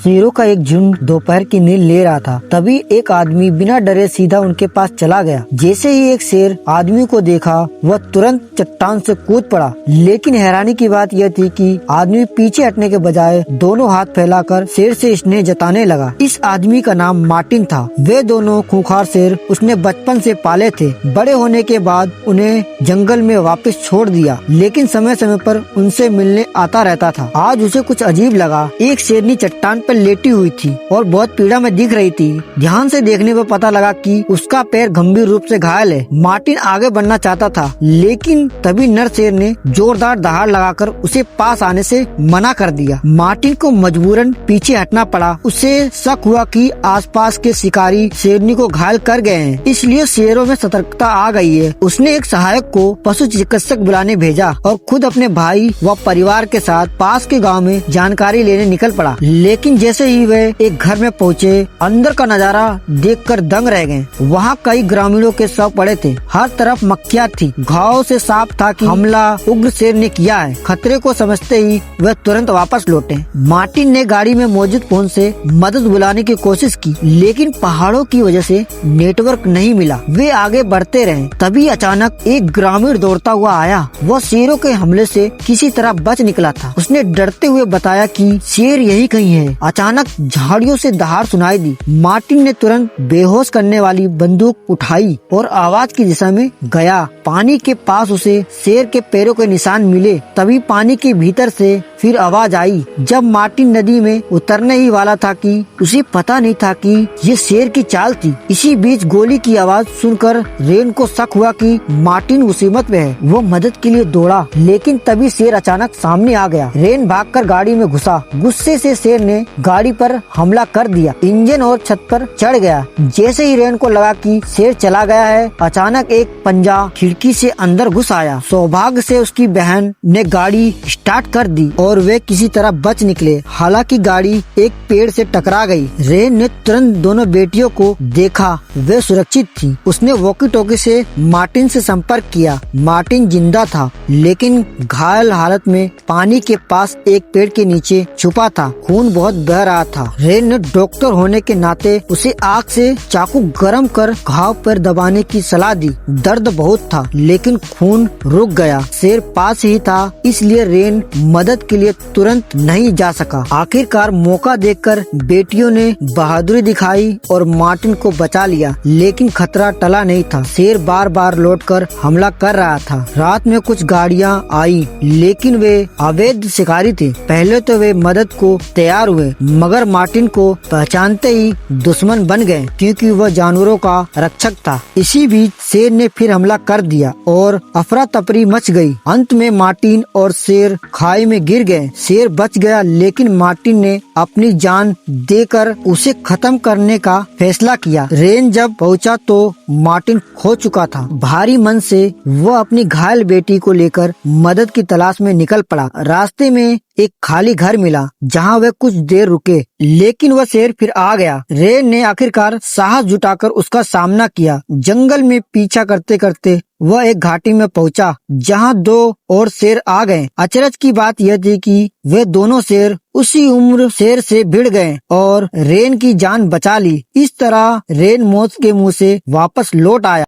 शेरों का एक झुंड दोपहर की नींद ले रहा था। तभी एक आदमी बिना डरे सीधा उनके पास चला गया। जैसे ही एक शेर आदमी को देखा, वह तुरंत चट्टान से कूद पड़ा। लेकिन हैरानी की बात यह थी कि आदमी पीछे हटने के बजाय दोनों हाथ फैलाकर शेर से स्नेह जताने लगा। इस आदमी का नाम मार्टिन था। वे दोनों खूंखार शेर उसने बचपन से पाले थे। बड़े होने के बाद उन्हें जंगल में वापस छोड़ दिया, लेकिन समय समय पर उनसे मिलने आता रहता था। आज उसे कुछ अजीब लगा। एक शेरनी चट्टान पर लेटी हुई थी और बहुत पीड़ा में दिख रही थी। ध्यान से देखने पर पता लगा कि उसका पैर गंभीर रूप से घायल है। मार्टिन आगे बढ़ना चाहता था, लेकिन तभी नर शेर ने जोरदार दहाड़ लगाकर उसे पास आने से मना कर दिया। मार्टिन को मजबूरन पीछे हटना पड़ा। उसे शक हुआ कि आसपास के शिकारी शेरनी को घायल कर गए हैं, इसलिए शेरों में सतर्कता आ गई है। उसने एक सहायक को पशु चिकित्सक बुलाने भेजा और खुद अपने भाई व परिवार के साथ पास के गांव में जानकारी लेने निकल पड़ा। लेकिन जैसे ही वे एक घर में पहुंचे, अंदर का नजारा देखकर दंग रह गए। वहां कई ग्रामीणों के शव पड़े थे। हर तरफ मक्खियाँ थी। घाव से साफ था कि हमला उग्र शेर ने किया है। खतरे को समझते ही वे तुरंत वापस लौटे। मार्टिन ने गाड़ी में मौजूद फोन से मदद बुलाने की कोशिश की, लेकिन पहाड़ों की वजह से नेटवर्क नहीं मिला। वे आगे बढ़ते रहे। तभी अचानक एक ग्रामीण दौड़ता हुआ आया। वह शेरों के हमले से किसी तरह बच निकला था। उसने डरते हुए बताया कि शेर यही कहीं है। अचानक झाड़ियों से दहाड़ सुनाई दी। मार्टिन ने तुरंत बेहोश करने वाली बंदूक उठाई और आवाज की दिशा में गया। पानी के पास उसे शेर के पैरों के निशान मिले। तभी पानी के भीतर से फिर आवाज आई। जब मार्टिन नदी में उतरने ही वाला था कि उसे पता नहीं था कि ये शेर की चाल थी। इसी बीच गोली की आवाज सुनकर रेन को शक हुआ कि मार्टिन मुसीबत में है। वो मदद के लिए दौड़ा, लेकिन तभी शेर अचानक सामने आ गया। रेन भागकर गाड़ी में घुसा। गुस्से से शेर ने गाड़ी पर हमला कर दिया। इंजन और छत पर चढ़ गया। जैसे ही रेन को लगा कि शेर चला गया है, अचानक एक पंजा खिड़की से अंदर घुस आया। सौभाग्य से उसकी बहन ने गाड़ी स्टार्ट कर दी और वे किसी तरह बच निकले। हालांकि गाड़ी एक पेड़ से टकरा गई। रेन ने तुरंत दोनों बेटियों को देखा। वे सुरक्षित थी। उसने वॉकी टॉकी से मार्टिन से संपर्क किया। मार्टिन जिंदा था, लेकिन घायल हालत में पानी के पास एक पेड़ के नीचे छुपा था। खून बहुत बह रहा था। रेन ने डॉक्टर होने के नाते उसे आग से चाकू गरम कर घाव पर दबाने की सलाह दी। दर्द बहुत था, लेकिन खून रुक गया। शेर पास ही था, इसलिए रेन मदद के लिए तुरंत नहीं जा सका। आखिरकार मौका देखकर बेटियों ने बहादुरी दिखाई और मार्टिन को बचा लिया, लेकिन खतरा टला नहीं था। शेर बार बार लौटकर हमला कर रहा था। रात में कुछ गाड़ियां आई, लेकिन वे अवैध शिकारी थे। पहले तो वे मदद को तैयार हुए, मगर मार्टिन को पहचानते ही दुश्मन बन गए, क्योंकि वह जानवरों का रक्षक था। इसी बीच शेर ने फिर हमला कर दिया और अफरा तफरी मच गई। अंत में मार्टिन और शेर खाई में गिर गए। शेर बच गया, लेकिन मार्टिन ने अपनी जान देकर उसे खत्म करने का फैसला किया। रेन जब पहुंचा तो मार्टिन खो चुका था। भारी मन से वह अपनी घायल बेटी को लेकर मदद की तलाश में निकल पड़ा। रास्ते में एक खाली घर मिला, जहां वे कुछ देर रुके, लेकिन वह शेर फिर आ गया। रेन ने आखिरकार साहस जुटाकर उसका सामना किया। जंगल में पीछा करते करते वह एक घाटी में पहुंचा, जहां दो और शेर आ गए। अचरज की बात यह थी कि वे दोनों शेर उसी उम्र शेर से भिड़ गए और रेन की जान बचा ली। इस तरह रेन मौत के मुंह से वापस लौट आया।